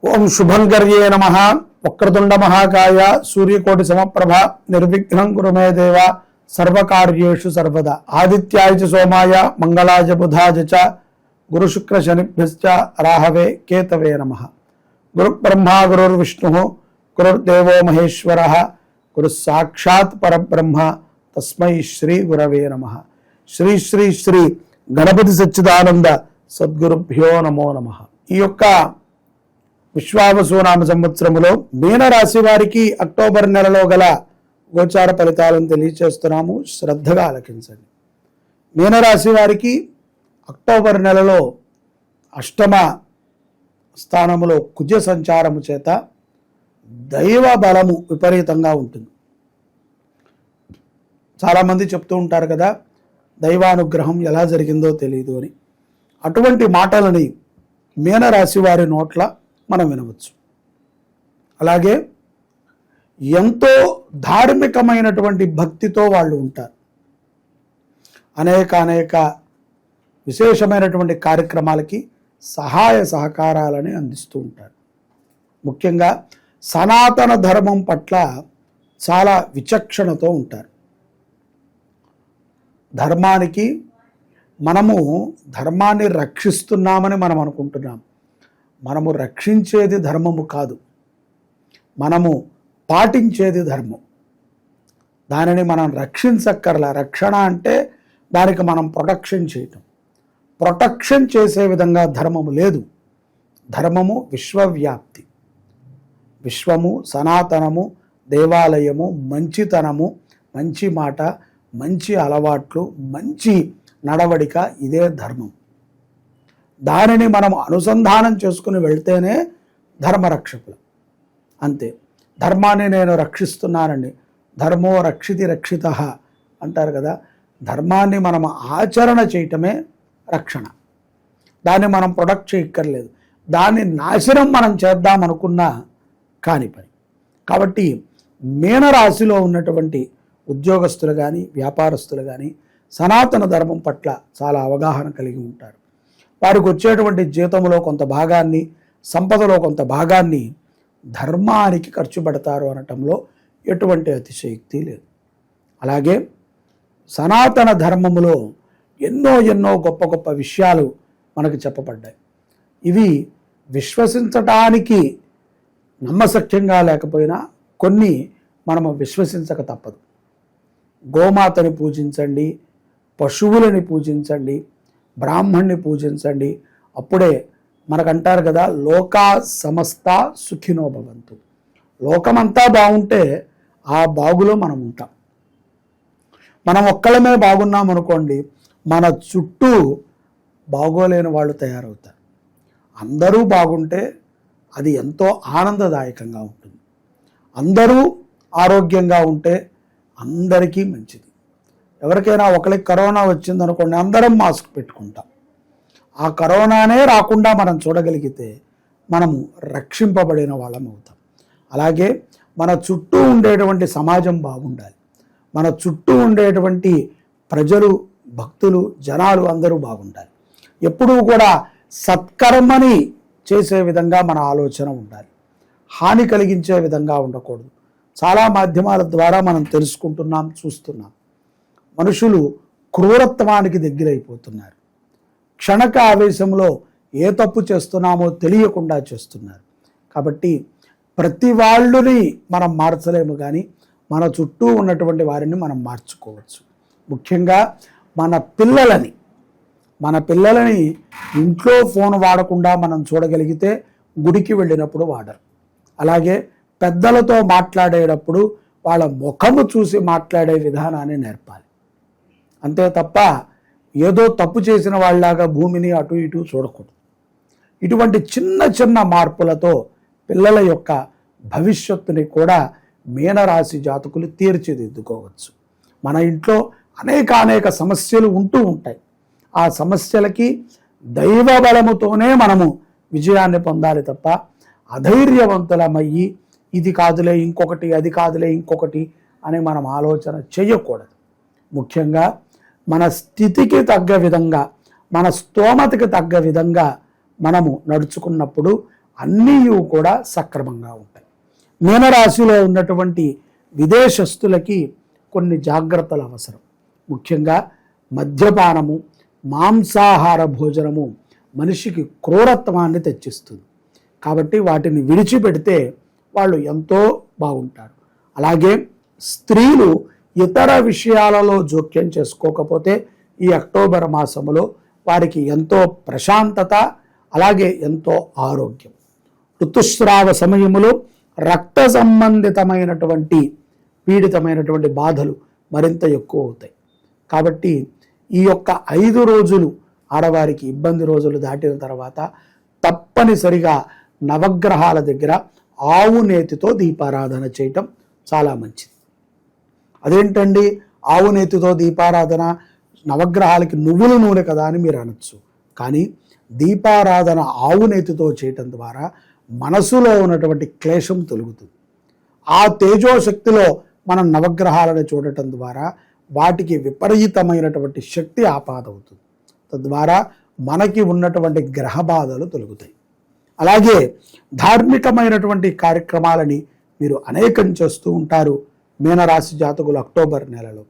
ఓం శుభంకర్యే నమః. వక్రతుండ మహాకాయ సూర్యకోటి సమప్రభ నిర్విఘ్నం కురు మే దేవ సర్వకార్యేషు సర్వదా. ఆదిత్యాయ చ సోమాయ మంగళాయ బుధాయ చ గురు శుక్ర శనిభ్యశ్చ రాహవే కేతవే నమః. గురు బ్రహ్మా గురుర్విష్ణుః గురుర్దేవో మహేశ్వరః గురు సాక్షాత్ పరబ్రహ్మ తస్మై శ్రీ గురవే నమః. శ్రీ శ్రీ శ్రీ గణపతి సచ్చిదానంద సద్గురుభ్యో నమో నమః. ఈ యొక్క విశ్వావసునామ సంవత్సరములో మీనరాశి వారికి అక్టోబర్ నెలలో గల గోచార ఫలితాలను తెలియచేస్తున్నాము. శ్రద్ధగా ఆలకించండి. మీనరాశి వారికి అక్టోబర్ నెలలో అష్టమ స్థానములో కుజ సంచారము చేత దైవ బలము విపరీతంగా ఉంటుంది. చాలామంది చెప్తూ ఉంటారు కదా, దైవానుగ్రహం ఎలా జరిగిందో తెలియదు అని. అటువంటి మాటలని మీనరాశి వారి నోట్ల మనం వినవచ్చు. అలాగే ఎంతో ధార్మికమైనటువంటి భక్తితో వాళ్ళు ఉంటారు. అనేక విశేషమైనటువంటి కార్యక్రమాలకి సహాయ సహకారాలని అందిస్తూ ఉంటారు. ముఖ్యంగా సనాతన ధర్మం పట్ల చాలా విచక్షణతో ఉంటారు. మనము ధర్మాన్ని రక్షిస్తున్నామని మనం అనుకుంటున్నాం. మనము రక్షించేది ధర్మము కాదు, మనము పాటించేది ధర్మం. దానిని మనం రక్షించక్కర్లా. రక్షణ అంటే దానికి మనం ప్రొటెక్షన్ చేయటం. ప్రొటెక్షన్ చేసే విధంగా ధర్మము లేదు. ధర్మము విశ్వవ్యాప్తి. విశ్వము, సనాతనము, దేవాలయము, మంచితనము, మంచి మాట, మంచి అలవాట్లు, మంచి నడవడిక, ఇదే ధర్మం. దానిని మనం అనుసంధానం చేసుకుని వెళ్తేనే ధర్మరక్షకులు. అంతే. ధర్మాన్ని నేను రక్షిస్తున్నానండి, ధర్మో రక్షితి రక్షిత అంటారు కదా. ధర్మాన్ని మనం ఆచరణ చేయటమే రక్షణ. దాన్ని మనం ప్రొటెక్ట్ చేయక్కర్లేదు. దాన్ని నాశనం మనం చేద్దామనుకున్నా కాని పని. కాబట్టి మీనరాశిలో ఉన్నటువంటి ఉద్యోగస్తులు కానీ వ్యాపారస్తులు కానీ సనాతన ధర్మం పట్ల చాలా అవగాహన కలిగి ఉంటారు. వారికి వచ్చేటువంటి జీతంలో కొంత భాగాన్ని, సంపదలో కొంత భాగాన్ని ధర్మానికి ఖర్చు పెడతారు అనటంలో ఎటువంటి అతిశయోక్తి లేదు. అలాగే సనాతన ధర్మములో ఎన్నో గొప్ప విషయాలు మనకు చెప్పబడ్డాయి. ఇవి విశ్వసించటానికి నమ్మశక్యంగా లేకపోయినా కొన్ని మనము విశ్వసించక తప్పదు. గోమాతని పూజించండి, పశువులని పూజించండి, బ్రాహ్మణ్ణి పూజించండి. అప్పుడే మనకంటారు కదా, లోకా సమస్త సుఖినో భవంతు. లోకమంతా బాగుంటే ఆ బాగులో మనం ఉంటాం. మనం ఒక్కళ్ళమే బాగున్నాం అనుకోండి, మన చుట్టూ బాగోలేని వాళ్ళు తయారవుతారు. అందరూ బాగుంటే అది ఎంతో ఆనందదాయకంగా ఉంటుంది. అందరూ ఆరోగ్యంగా ఉంటే అందరికీ మంచిది. ఎవరికైనా ఒకరికి కరోనా వచ్చిందనుకోండి, అందరం మాస్క్ పెట్టుకుంటాం. ఆ కరోనానే రాకుండా మనం చూడగలిగితే మనము రక్షింపబడిన వాళ్ళం అవుతాం. అలాగే మన చుట్టూ ఉండేటువంటి సమాజం బాగుండాలి. మన చుట్టూ ఉండేటువంటి ప్రజలు, భక్తులు, జనాలు అందరూ బాగుండాలి. ఎప్పుడూ కూడా సత్కర్మని చేసే విధంగా మన ఆలోచన ఉండాలి. హాని కలిగించే విధంగా ఉండకూడదు. చాలా మాధ్యమాల ద్వారా మనం తెలుసుకుంటున్నాం, చూస్తున్నాం. మనుషులు క్రూరత్వానికి దగ్గరైపోతున్నారు. క్షణక ఆవేశంలో ఏ తప్పు చేస్తున్నామో తెలియకుండా చేస్తున్నారు. కాబట్టి ప్రతి వాళ్ళని మనం మార్చలేము, కానీ మన చుట్టూ ఉన్నటువంటి వారిని మనం మార్చుకోవచ్చు. ముఖ్యంగా మన పిల్లలని ఇంట్లో ఫోన్ వాడకుండా మనం చూడగలిగితే గుడికి వెళ్ళినప్పుడు వాడరు. అలాగే పెద్దలతో మాట్లాడేటప్పుడు వాళ్ళ ముఖము చూసి మాట్లాడే విధానాన్ని నేర్పాలి. అంతే తప్ప ఏదో తప్పు చేసిన వాళ్ళలాగా భూమిని అటు ఇటు చూడకూడదు. ఇటువంటి చిన్న మార్పులతో పిల్లల యొక్క భవిష్యత్తుని కూడా మీనరాశి జాతకులు తీర్చిదిద్దుకోవచ్చు. మన ఇంట్లో అనేక సమస్యలు ఉంటూ ఉంటాయి. ఆ సమస్యలకి దైవ బలముతోనే మనము విజయాన్ని పొందాలి తప్ప అధైర్యవంతులమయ్యి ఇది కాదులే ఇంకొకటి, అది కాదులే ఇంకొకటి అని మనం ఆలోచన చేయకూడదు. ముఖ్యంగా మన స్థితికి తగ్గ విధంగా, మన స్తోమతకి తగ్గ విధంగా మనము నడుచుకున్నప్పుడు అన్నీ కూడా సక్రమంగా ఉంటాయి. మీనరాశిలో ఉన్నటువంటి విదేశస్తులకి కొన్ని జాగ్రత్తలు అవసరం. ముఖ్యంగా మద్యపానము, మాంసాహార భోజనము మనిషికి క్రూరత్వాన్ని తెచ్చిస్తుంది. కాబట్టి వాటిని విడిచిపెడితే వాళ్ళు ఎంతో బాగుంటారు. అలాగే స్త్రీలు ఇతర విషయాలలో జోక్యం చేసుకోకపోతే ఈ అక్టోబర్ మాసములో వారికి ఎంతో ప్రశాంతత, అలాగే ఎంతో ఆరోగ్యం. ఋతుస్రావ సమయములో రక్త సంబంధితమైనటువంటి పీడితమైనటువంటి బాధలు మరింత ఎక్కువ అవుతాయి. కాబట్టి ఈ యొక్క 5 రోజులు ఆడవారికి ఇబ్బంది రోజులు దాటిన తర్వాత తప్పనిసరిగా నవగ్రహాల దగ్గర ఆవు నేతితో దీపారాధన చేయటం చాలా మంచిది. అదేంటండి ఆవు నేతితో దీపారాధన, నవగ్రహాలకి నువ్వుల నూనె కదా అని మీరు అనొచ్చు. కానీ దీపారాధన ఆవు నేతితో చేయటం ద్వారా మనసులో ఉన్నటువంటి క్లేశం తొలుగుతుంది. ఆ తేజోశక్తిలో మనం నవగ్రహాలను చూడటం ద్వారా వాటికి విపరీతమైనటువంటి శక్తి ఆపాదవుతుంది. తద్వారా మనకి ఉన్నటువంటి గ్రహ బాధలు తొలుగుతాయి. అలాగే ధార్మికమైనటువంటి కార్యక్రమాలని మీరు అనేకం చేస్తూ ఉంటారు. మీనరాశి జాతకులు అక్టోబర్ నెలలో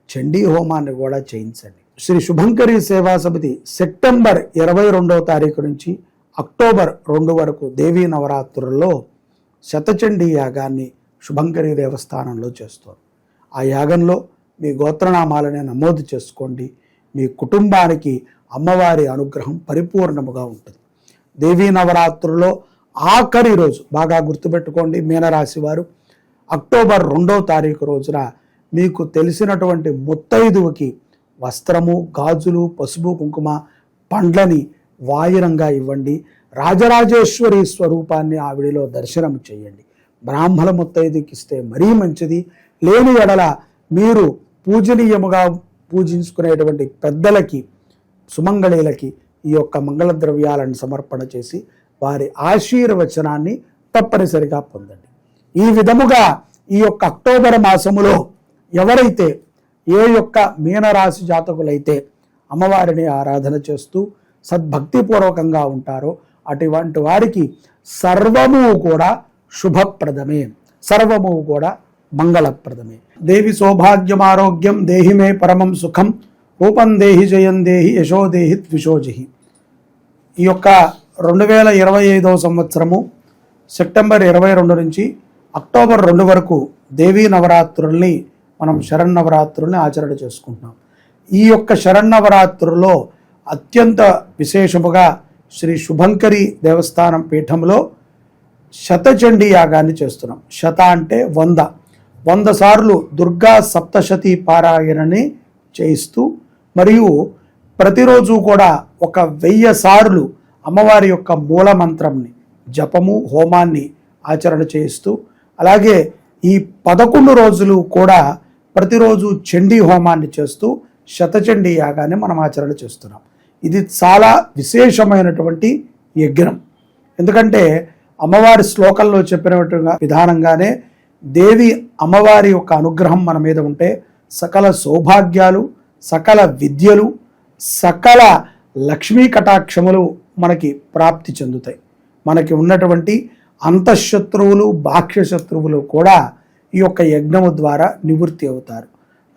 చండీ హోమాన్ని కూడా చేయించండి. శ్రీ శుభంకరి సేవా సమితి సెప్టెంబర్ 22వ తారీఖు నుంచి అక్టోబర్ 2 వరకు దేవీ నవరాత్రుల్లో శతచండీ యాగాన్ని శుభంకరి దేవస్థానంలో చేస్తారు. ఆ యాగంలో మీ గోత్రనామాలని నమోదు చేసుకోండి. మీ కుటుంబానికి అమ్మవారి అనుగ్రహం పరిపూర్ణముగా ఉంటుంది. దేవీ నవరాత్రుల్లో ఆఖరి రోజు బాగా గుర్తుపెట్టుకోండి, మీనరాశి వారు అక్టోబర్ 2వ తారీఖు రోజున మీకు తెలిసినటువంటి ముత్తైదువుకి వస్త్రము, గాజులు, పసుపు, కుంకుమ, పండ్లని వాయినంగా ఇవ్వండి. రాజరాజేశ్వరి స్వరూపాన్ని ఆవిడిలో దర్శనం చేయండి. బ్రాహ్మణ ముత్తైదుకి ఇస్తే మరీ మంచిది. లేని ఎడల మీరు పూజనీయముగా పూజించుకునేటువంటి పెద్దలకి, సుమంగళీలకి ఈ యొక్క మంగళ ద్రవ్యాలను సమర్పణ చేసి వారి ఆశీర్వచనాన్ని తప్పనిసరిగా పొందండి. ఈ విధముగా ఈ యొక్క అక్టోబర్ మాసములో ఎవరైతే ఏ యొక్క మీనరాశి జాతకులైతే అమ్మవారిని ఆరాధన చేస్తూ సద్భక్తిపూర్వకంగా ఉంటారో అటువంటి వారికి సర్వము కూడా శుభప్రదమే, సర్వము కూడా మంగళప్రదమే. దేవి సౌభాగ్యం ఆరోగ్యం దేహి మే పరమం సుఖం రూపం దేహి జయం దేహి యశో దేహి ద్విషోజహి. ఈ యొక్క 2025వ సంవత్సరము సెప్టెంబర్ 22 నుంచి అక్టోబర్ 2 వరకు దేవీ నవరాత్రుల్ని మనం శరన్నవరాత్రుల్ని ఆచరణ చేసుకుంటున్నాం. ఈ యొక్క శరన్నవరాత్రుల్లో అత్యంత విశేషముగా శ్రీ శుభంకరి దేవస్థానం పీఠంలో శతచండీ యాగాన్ని చేస్తున్నాం. శత అంటే 100 సార్లు దుర్గా సప్తశతి పారాయణని చేయిస్తూ, మరియు ప్రతిరోజు కూడా 1000 సార్లు అమ్మవారి యొక్క మూల మంత్రంని జపము, హోమాన్ని ఆచరణ చేయిస్తూ, అలాగే ఈ 11 రోజులు కూడా ప్రతిరోజు చండీ హోమాన్ని చేస్తూ శతచండీ యాగాన్ని మనం ఆచరణ చేస్తున్నాం. ఇది చాలా విశేషమైనటువంటి యజ్ఞం. ఎందుకంటే అమ్మవారి శ్లోకంలో చెప్పినట్టుగా విధానంగానే దేవి అమ్మవారి యొక్క అనుగ్రహం మన మీద ఉంటే సకల సౌభాగ్యాలు, సకల విద్యలు, సకల లక్ష్మీ కటాక్షములు మనకి ప్రాప్తి చెందుతాయి. మనకి ఉన్నటువంటి అంతఃశత్రువులు, బాహ్య శత్రువులు కూడా ఈ యొక్క యజ్ఞము ద్వారా నివృత్తి అవుతారు.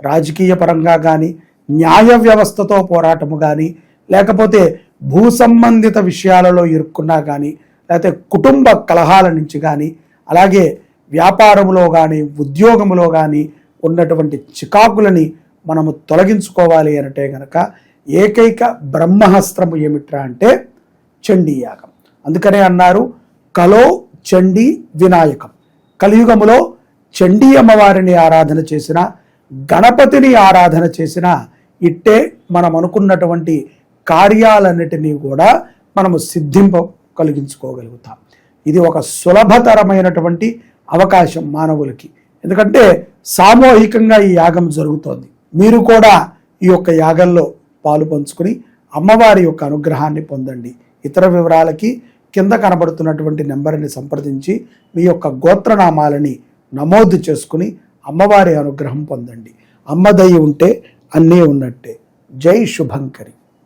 రాజకీయ పరంగా కానీ, న్యాయ వ్యవస్థతో పోరాటము కానీ, లేకపోతే భూ సంబంధిత విషయాలలో ఇరుక్కున్నా కానీ, లేకపోతే కుటుంబ కలహాల నుంచి కానీ, అలాగే వ్యాపారములో కానీ, ఉద్యోగములో కానీ ఉన్నటువంటి చికాకులని మనము తొలగించుకోవాలి అంటే కనుక ఏకైక బ్రహ్మహస్త్రము ఏమిట్రా అంటే చండీ యాగం. అందుకనే అన్నారు కలో చండీ వినాయకం. కలియుగములో చండీ అమ్మవారిని ఆరాధన చేసిన, గణపతిని ఆరాధన చేసిన ఇట్టే మనం అనుకున్నటువంటి కార్యాలన్నిటినీ కూడా మనము కలిగించుకోగలుగుతాం. ఇది ఒక సులభతరమైనటువంటి అవకాశం మానవులకి. ఎందుకంటే సామూహికంగా ఈ యాగం జరుగుతోంది. మీరు కూడా ఈ యొక్క యాగంలో పాలు పంచుకుని అమ్మవారి యొక్క అనుగ్రహాన్ని పొందండి. ఇతర వివరాలకి కింద కనబడుతున్నటువంటి నెంబర్ని సంప్రదించి మీ యొక్క గోత్రనామాలని నమోదు చేసుకుని అమ్మవారి అనుగ్రహం పొందండి. అమ్మ దయ ఉంటే అన్నీ ఉన్నట్టే. జై శుభంకరి.